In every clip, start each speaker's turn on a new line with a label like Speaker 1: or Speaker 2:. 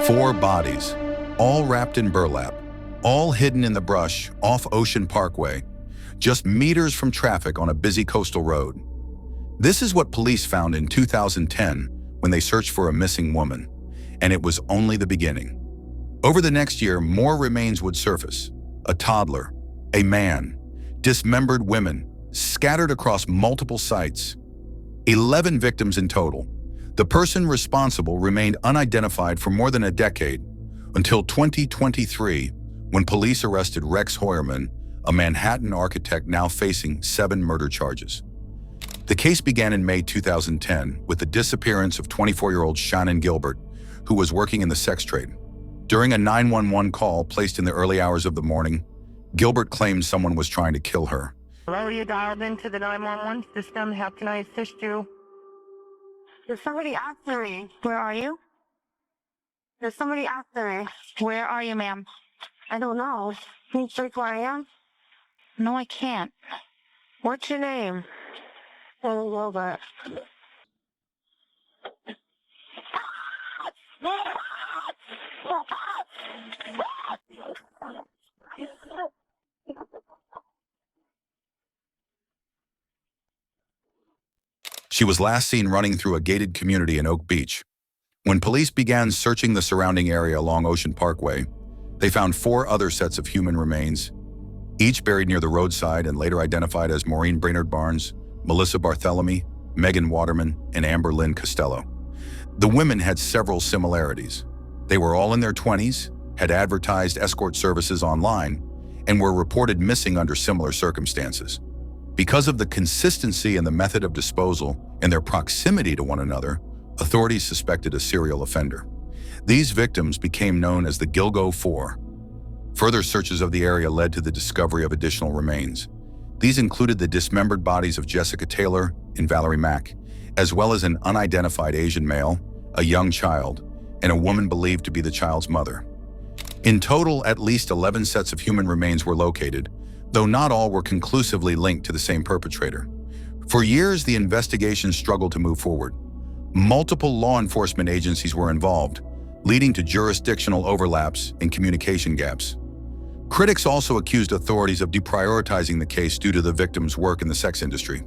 Speaker 1: 4 bodies, all wrapped in burlap, all hidden in the brush off Ocean Parkway, just meters from traffic on a busy coastal road. This is what police found in 2010 when they searched for a missing woman, and it was only the beginning. Over the next year, more remains would surface. A toddler, a man, dismembered women, scattered across multiple sites. 11 victims in total. The person responsible remained unidentified for more than a decade, until 2023, when police arrested Rex Heuermann, a Manhattan architect now facing 7 murder charges. The case began in May 2010 with the disappearance of 24-year-old Shannan Gilbert, who was working in the sex trade. During a 911 call placed in the early hours of the morning, Gilbert claimed someone was trying to kill her.
Speaker 2: Hello, you dialed into the 911 system. How can I assist you? There's somebody after me. Where are you? There's somebody after me. Where are you, ma'am? I don't know. Can you search where I am? No, I can't. What's your name? Oh, Gilbert.
Speaker 1: She was last seen running through a gated community in Oak Beach. When police began searching the surrounding area along Ocean Parkway, they found 4 other sets of human remains, each buried near the roadside and later identified as Maureen Brainard-Barnes, Melissa Barthelemy, Megan Waterman, and Amber Lynn Costello. The women had several similarities. They were all in their 20s, had advertised escort services online, and were reported missing under similar circumstances. Because of the consistency in the method of disposal and their proximity to one another, authorities suspected a serial offender. These victims became known as the Gilgo Four. Further searches of the area led to the discovery of additional remains. These included the dismembered bodies of Jessica Taylor and Valerie Mack, as well as an unidentified Asian male, a young child, and a woman believed to be the child's mother. In total, at least 11 sets of human remains were located, though not all were conclusively linked to the same perpetrator. For years, the investigation struggled to move forward. Multiple law enforcement agencies were involved, leading to jurisdictional overlaps and communication gaps. Critics also accused authorities of deprioritizing the case due to the victims' work in the sex industry.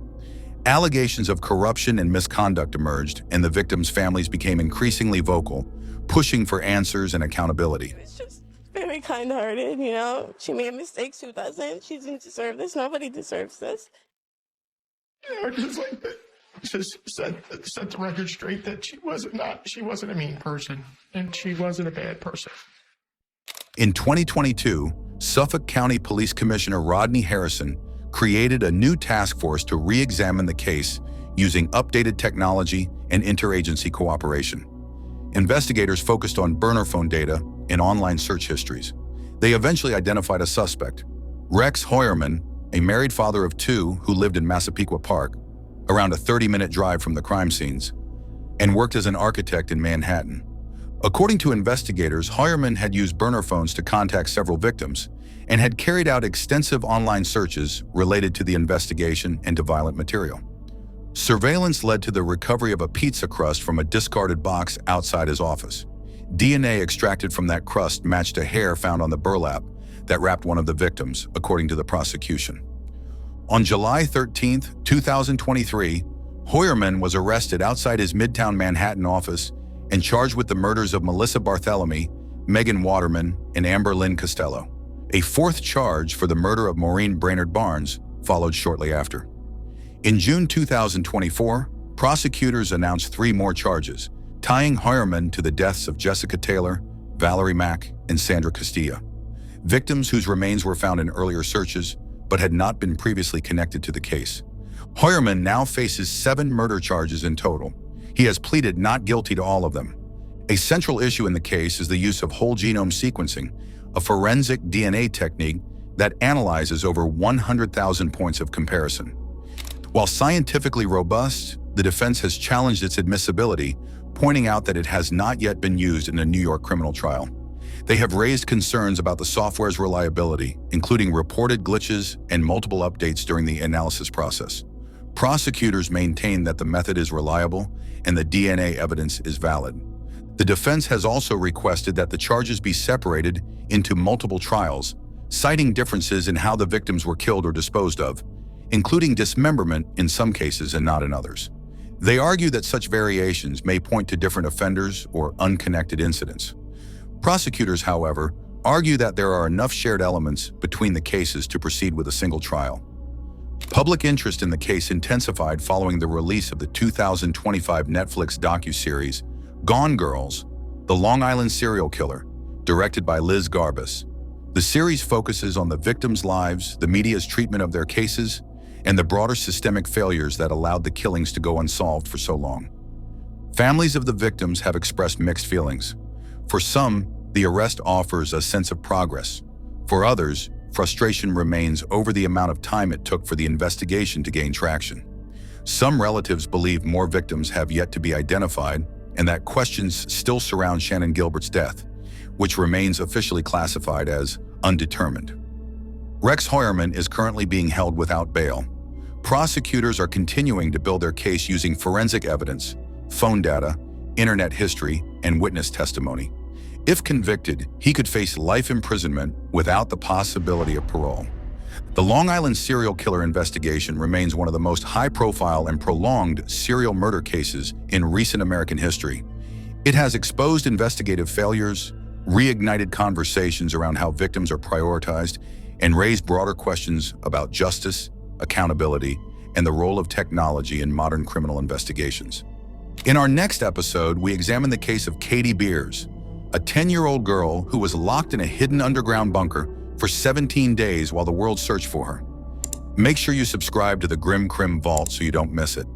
Speaker 1: Allegations of corruption and misconduct emerged, and the victims' families became increasingly vocal, pushing for answers and accountability.
Speaker 3: It's just very kind-hearted, you know. She made mistakes, who doesn't? She didn't deserve this. Nobody deserves this.
Speaker 4: I just like to just set the record straight that she wasn't a mean person, and she wasn't a bad person.
Speaker 1: In 2022, Suffolk County Police Commissioner Rodney Harrison created a new task force to re-examine the case using updated technology and interagency cooperation. Investigators focused on burner phone data and online search histories. They eventually identified a suspect, Rex Heuermann, a married father of 2 who lived in Massapequa Park, around a 30-minute drive from the crime scenes, and worked as an architect in Manhattan. According to investigators, Heuermann had used burner phones to contact several victims and had carried out extensive online searches related to the investigation and to violent material. Surveillance led to the recovery of a pizza crust from a discarded box outside his office. DNA extracted from that crust matched a hair found on the burlap that wrapped one of the victims, according to the prosecution. On July 13, 2023, Heuermann was arrested outside his Midtown Manhattan office and charged with the murders of Melissa Barthelemy, Megan Waterman, and Amber Lynn Costello. A 4th charge for the murder of Maureen Brainard-Barnes followed shortly after. In June 2024, prosecutors announced 3 more charges, tying Heuermann to the deaths of Jessica Taylor, Valerie Mack, and Sandra Castilla, victims whose remains were found in earlier searches but had not been previously connected to the case. Heuermann now faces 7 murder charges in total. He has pleaded not guilty to all of them. A central issue in the case is the use of whole genome sequencing, a forensic DNA technique that analyzes over 100,000 points of comparison. While scientifically robust, the defense has challenged its admissibility, pointing out that it has not yet been used in a New York criminal trial. They have raised concerns about the software's reliability, including reported glitches and multiple updates during the analysis process. Prosecutors maintain that the method is reliable and the DNA evidence is valid. The defense has also requested that the charges be separated into multiple trials, citing differences in how the victims were killed or disposed of, including dismemberment in some cases and not in others. They argue that such variations may point to different offenders or unconnected incidents. Prosecutors, however, argue that there are enough shared elements between the cases to proceed with a single trial. Public interest in the case intensified following the release of the 2025 Netflix docuseries Gone Girls, The Long Island Serial Killer, directed by Liz Garbus. The series focuses on the victims' lives, the media's treatment of their cases, and the broader systemic failures that allowed the killings to go unsolved for so long. Families of the victims have expressed mixed feelings. For some, the arrest offers a sense of progress. For others, frustration remains over the amount of time it took for the investigation to gain traction. Some relatives believe more victims have yet to be identified and that questions still surround Shannan Gilbert's death, which remains officially classified as undetermined. Rex Heuermann is currently being held without bail. Prosecutors are continuing to build their case using forensic evidence, phone data, internet history, and witness testimony. If convicted, he could face life imprisonment without the possibility of parole. The Long Island serial killer investigation remains one of the most high-profile and prolonged serial murder cases in recent American history. It has exposed investigative failures, reignited conversations around how victims are prioritized, and raised broader questions about justice, accountability, and the role of technology in modern criminal investigations. In our next episode, we examine the case of Katie Beers, a 10-year-old girl who was locked in a hidden underground bunker for 17 days while the world searched for her. Make sure you subscribe to the Crim Vault so you don't miss it.